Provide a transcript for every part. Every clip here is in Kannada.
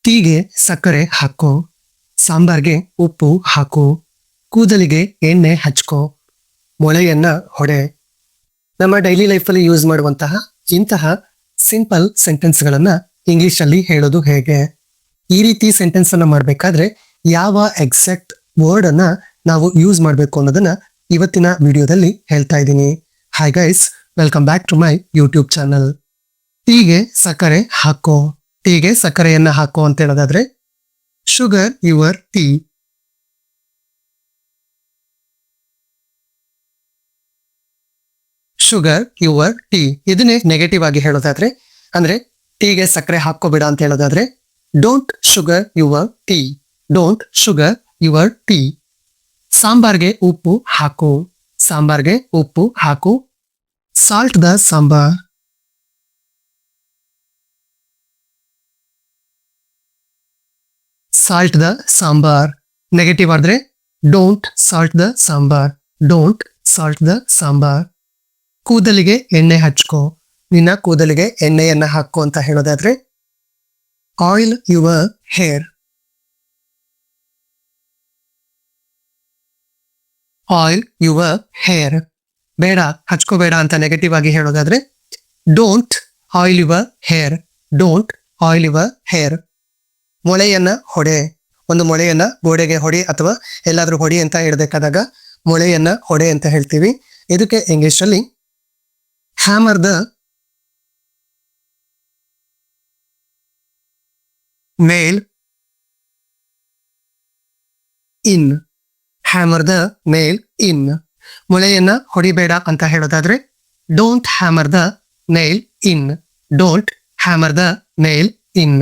ಟೀಗೆ ಸಕ್ಕರೆ ಹಾಕೋ, ಸಾಂಬಾರ್ಗೆ ಉಪ್ಪು ಹಾಕು, ಕೂದಲಿಗೆ ಎಣ್ಣೆ ಹಚ್ಕೋ, ಮೊಳೆಯನ್ನ ಹೊಡೆ. ನಮ್ಮ ಡೈಲಿ ಲೈಫಲ್ಲಿ ಯೂಸ್ ಮಾಡುವಂತಹ ಇಂತಹ ಸಿಂಪಲ್ ಸೆಂಟೆನ್ಸ್ಗಳನ್ನ ಇಂಗ್ಲಿಷ್ ಅಲ್ಲಿ ಹೇಳೋದು ಹೇಗೆ? ಈ ರೀತಿ ಸೆಂಟೆನ್ಸ್ ಅನ್ನ ಮಾಡಬೇಕಾದ್ರೆ ಯಾವ ಎಕ್ಸಾಕ್ಟ್ ವರ್ಡ್ ಅನ್ನ ನಾವು ಯೂಸ್ ಮಾಡಬೇಕು ಅನ್ನೋದನ್ನ ಇವತ್ತಿನ ವಿಡಿಯೋದಲ್ಲಿ ಹೇಳ್ತಾ ಇದ್ದೀನಿ. Hi guys, welcome back to my YouTube channel. ಟೀಗೆ ಸಕ್ಕರೆ ಹಾಕೋ. ಟೀಗೆ ಸಕ್ಕರೆಯನ್ನ ಹಾಕೋ ಅಂತ ಹೇಳೋದಾದ್ರೆ sugar your tea. Sugar your tea. ಇದನ್ನೇ ನೆಗೆಟಿವ್ ಆಗಿ ಹೇಳೋದಾದ್ರೆ, ಅಂದ್ರೆ ಟೀಗೆ ಸಕ್ಕರೆ ಹಾಕೋಬೇಡ ಅಂತ ಹೇಳೋದಾದ್ರೆ don't sugar your tea. Don't sugar your tea. ಸಾಂಬಾರ್ಗೆ ಉಪ್ಪು ಹಾಕು. ಸಾಂಬಾರ್ಗೆ ಉಪ್ಪು ಹಾಕು. Salt the sambar. Salt the sambar. Negative ಆದ್ರೆ don't salt the sambar. Don't salt the sambar. ಕೂದಲಿಗೆ ಎಣ್ಣೆ ಹಚ್ಕೋ. ನಿನ್ನ ಕೂದಲಿಗೆ ಎಣ್ಣೆಯನ್ನ ಹಾಕೋ ಅಂತ ಹೇಳೋದಾದ್ರೆ oil your hair. Oil your hair. ಬೇಡ, ಹಚ್ಕೋಬೇಡ ಅಂತ ನೆಗೆಟಿವ್ ಆಗಿ ಹೇಳೋದಾದ್ರೆ don't oil your hair. Don't oil your hair. ಮೊಳೆಯನ್ನ ಹೊಡೆ. ಒಂದು ಮೊಳೆಯನ್ನ ಗೋಡೆಗೆ ಹೊಡಿ ಅಥವಾ ಎಲ್ಲಾದ್ರೂ ಹೊಡಿ ಅಂತ ಹೇಳ್ಬೇಕಾದಾಗ ಮೊಳೆಯನ್ನ ಹೊಡೆ ಅಂತ ಹೇಳ್ತೀವಿ. ಇದಕ್ಕೆ ಇಂಗ್ಲಿಷ್ ಅಲ್ಲಿ hammer the nail in. Hammer the nail in. ಮೊಳೆಯನ್ನ ಹೊಡಿಬೇಡ ಅಂತ ಹೇಳೋದಾದ್ರೆ don't hammer the nail in. Don't hammer the nail in.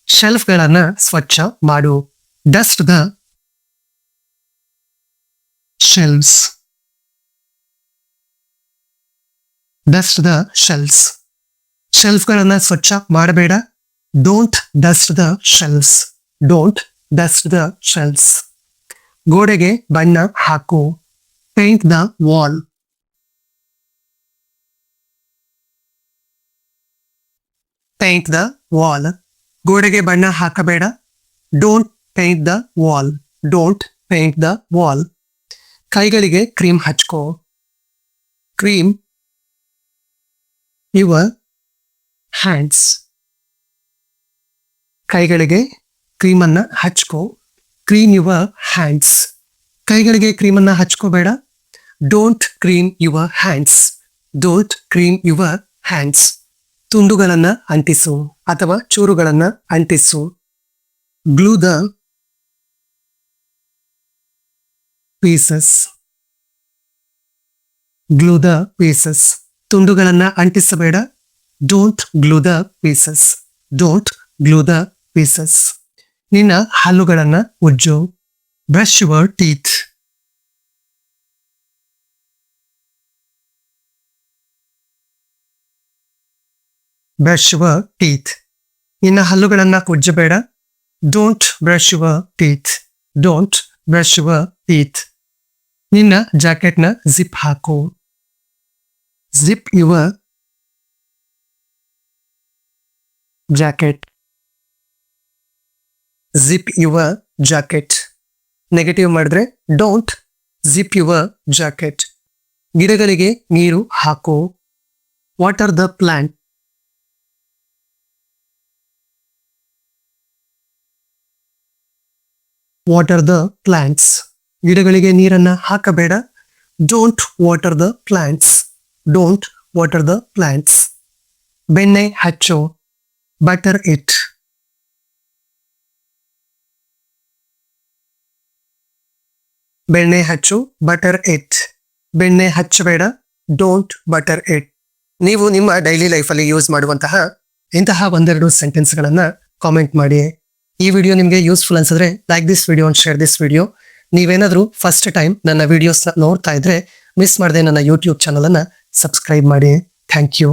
Shelf ಗಳನ್ನ ಸ್ವಚ್ಛ ಮಾಡು. Dust the shelves. Dust the shelves. Shelf ಗಳನ್ನ ಸ್ವಚ್ಛ ಮಾಡಬೇಡ. Don't dust the shelves. Don't dust the shelves. ಗೋಡೆಗೆ ಬಣ್ಣ ಹಾಕು. Paint the wall. Paint the wall. ಗೋಡೆಗೆ ಬಣ್ಣ ಹಾಕಬೇಡ. Don't paint the wall. Don't paint the wall. ಕೈಗಳಿಗೆ ಕ್ರೀಮ್ ಹಚ್ಕೋ. Cream your hands. ಕೈಗಳಿಗೆ ಕ್ರೀಮನ್ನ ಹಚ್ಕೋ. Cream your hands. ಕೈಗಳಿಗೆ ಕ್ರೀಮನ್ನ ಹಚ್ಕೋಬೇಡ. Don't cream your hands. Don't cream your hands. ತುಂಡುಗಳನ್ನ ಅಂಟಿಸು ಅಥವಾ ಚೂರುಗಳನ್ನ ಅಂಟಿಸು. Glue the pieces. Glue the pieces. ತುಂಡುಗಳನ್ನ ಅಂಟಿಸಬೇಡ. Don't glue the pieces. Don't glue the pieces. ನಿನ್ನ ಹಲ್ಲುಗಳನ್ನ ಉಜ್ಜು. Brush your teeth. Brush your teeth. ನಿನ್ನ ಹಲ್ಲುಗಳನ್ನ ಉಜ್ಜಬೇಡ. Don't brush your teeth. Don't brush your teeth. ನಿನ್ನ ಜಾಕೆಟ್ನ ಜಿಪ್ ಹಾಕು. Zip your jacket. Zip your jacket. Negative ಮಾಡಿದ್ರೆ ಡೋಂಟ್ ಜಿಪ್ ಯುವರ್ ಜಾಕೆಟ್. ಗಿಡಗಳಿಗೆ ನೀರು ಹಾಕು. Water the plant. Water the plants. ಗಿಡಗಳಿಗೆ ನೀರನ್ನ ಹಾಕಬೇಡ. Don't water the plants. Don't water the plants. ಬೆಣ್ಣೆ ಹಚ್ಚು. Butter it. ಬೆಣ್ಣೆ ಹಚ್ಚು. Butter it. ಬೆಣ್ಣೆ ಹಚ್ಚಬೇಡ. Don't butter it. ನೀವು ನಿಮ್ಮ ಡೈಲಿ ಲೈಫಲ್ಲಿ ಯೂಸ್ ಮಾಡುವಂತಹ ಇಂತಹ ಒಂದೆರಡು ಸೆಂಟೆನ್ಸ್ಗಳನ್ನ ಕಾಮೆಂಟ್ ಮಾಡಿ. ಈ ವಿಡಿಯೋ ನಿಮಗೆ ಯೂಸ್ಫುಲ್ ಅನ್ಸಿದ್ರೆ like this video and share this video. ನೀವೇನಾದ್ರೂ ಫಸ್ಟ್ ಟೈಮ್ ನನ್ನ ವಿಡಿಯೋಸ್ ನೋಡ್ತಾ ಇದ್ರೆ ಮಿಸ್ ಮಾಡದೆ ನನ್ನ ಯೂಟ್ಯೂಬ್ ಚಾನಲ್ ಅನ್ನ ಸಬ್ಸ್ಕ್ರೈಬ್ ಮಾಡಿ. Thank you.